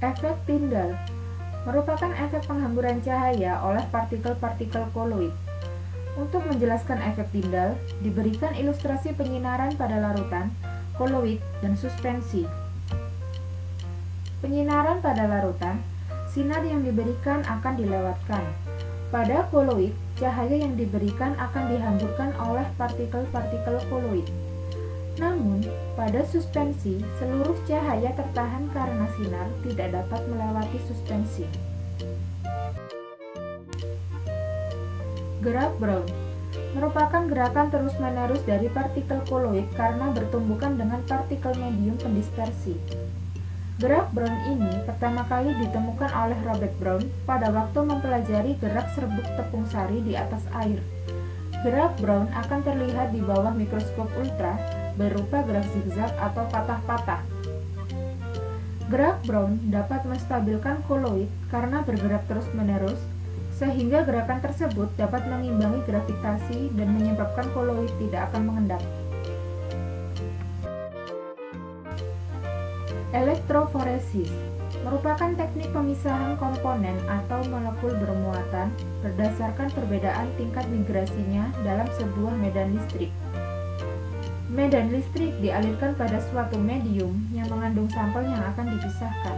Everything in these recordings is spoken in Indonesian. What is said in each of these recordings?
Efek Tyndall merupakan efek penghamburan cahaya oleh partikel-partikel koloid. Untuk menjelaskan efek Tyndall, diberikan ilustrasi penyinaran pada larutan, koloid, dan suspensi. Penyinaran pada larutan, sinar yang diberikan akan dilewatkan. Pada koloid, cahaya yang diberikan akan dihamburkan oleh partikel-partikel koloid. Namun, pada suspensi, seluruh cahaya tertahan karena sinar tidak dapat melewati suspensi. Gerak Brown merupakan gerakan terus-menerus dari partikel koloid karena bertumbukan dengan partikel medium pendispersi. Gerak Brown ini pertama kali ditemukan oleh Robert Brown pada waktu mempelajari gerak serbuk tepung sari di atas air. Gerak Brown akan terlihat di bawah mikroskop ultra berupa gerak zigzag atau patah-patah. Gerak Brown dapat menstabilkan koloid karena bergerak terus-menerus, sehingga gerakan tersebut dapat mengimbangi gravitasi dan menyebabkan koloid tidak akan mengendap. Elektroforesis merupakan teknik pemisahan komponen atau molekul bermuatan berdasarkan perbedaan tingkat migrasinya dalam sebuah medan listrik. Medan listrik dialirkan pada suatu medium yang mengandung sampel yang akan dipisahkan.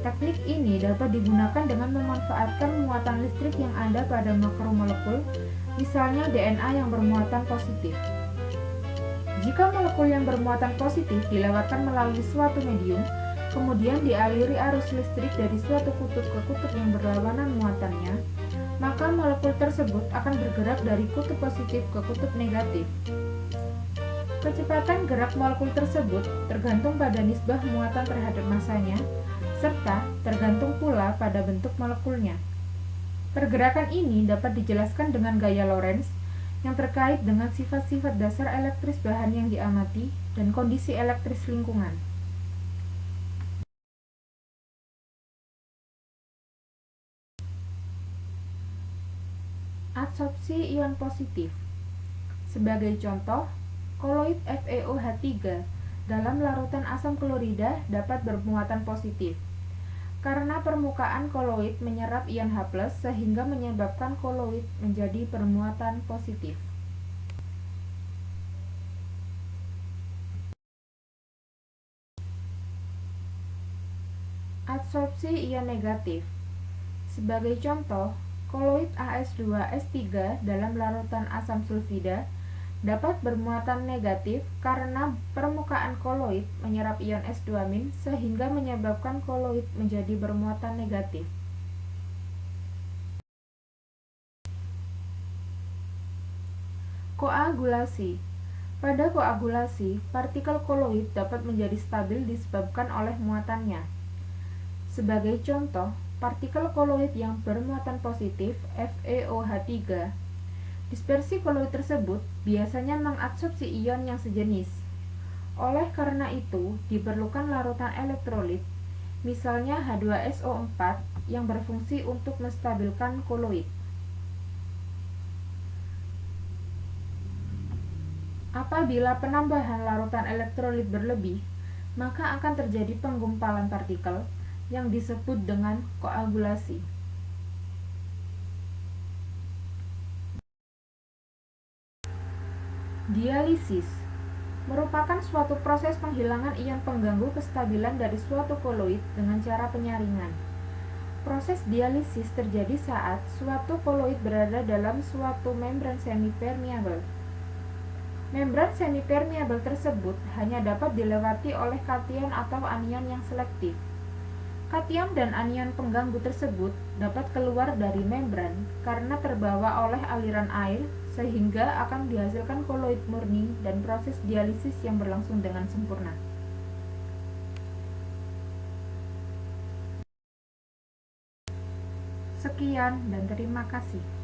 Teknik ini dapat digunakan dengan memanfaatkan muatan listrik yang ada pada makromolekul, misalnya DNA yang bermuatan positif. Jika molekul yang bermuatan positif dilewatkan melalui suatu medium, kemudian dialiri arus listrik dari suatu kutub ke kutub yang berlawanan muatannya, maka molekul tersebut akan bergerak dari kutub positif ke kutub negatif. Kecepatan gerak molekul tersebut tergantung pada nisbah muatan terhadap masanya, serta tergantung pula pada bentuk molekulnya. Pergerakan ini dapat dijelaskan dengan gaya Lorentz yang terkait dengan sifat-sifat dasar elektris bahan yang diamati dan kondisi elektris lingkungan. Adsorpsi ion positif. Sebagai contoh, koloid FeOH3 dalam larutan asam klorida dapat bermuatan positif. Karena permukaan koloid menyerap ion H+, sehingga menyebabkan koloid menjadi bermuatan positif. Adsorpsi ion negatif. Sebagai contoh, koloid AS2S3 dalam larutan asam sulfida dapat bermuatan negatif karena permukaan koloid menyerap ion S2- sehingga menyebabkan koloid menjadi bermuatan negatif. Koagulasi. Pada koagulasi, partikel koloid dapat menjadi stabil disebabkan oleh muatannya. Sebagai contoh, partikel koloid yang bermuatan positif FeOH3, dispersi koloid tersebut biasanya mengabsorpsi ion yang sejenis. Oleh karena itu, diperlukan larutan elektrolit, misalnya H2SO4, yang berfungsi untuk menstabilkan koloid. Apabila penambahan larutan elektrolit berlebih, maka akan terjadi penggumpalan partikel yang disebut dengan koagulasi. Dialisis merupakan suatu proses penghilangan ion pengganggu kestabilan dari suatu koloid dengan cara penyaringan. Proses dialisis terjadi saat suatu koloid berada dalam suatu membran semipermeabel. Membran semipermeabel tersebut hanya dapat dilewati oleh kation atau anion yang selektif. Kation dan anion pengganggu tersebut dapat keluar dari membran karena terbawa oleh aliran air, sehingga akan dihasilkan koloid murni dan proses dialisis yang berlangsung dengan sempurna. Sekian dan terima kasih.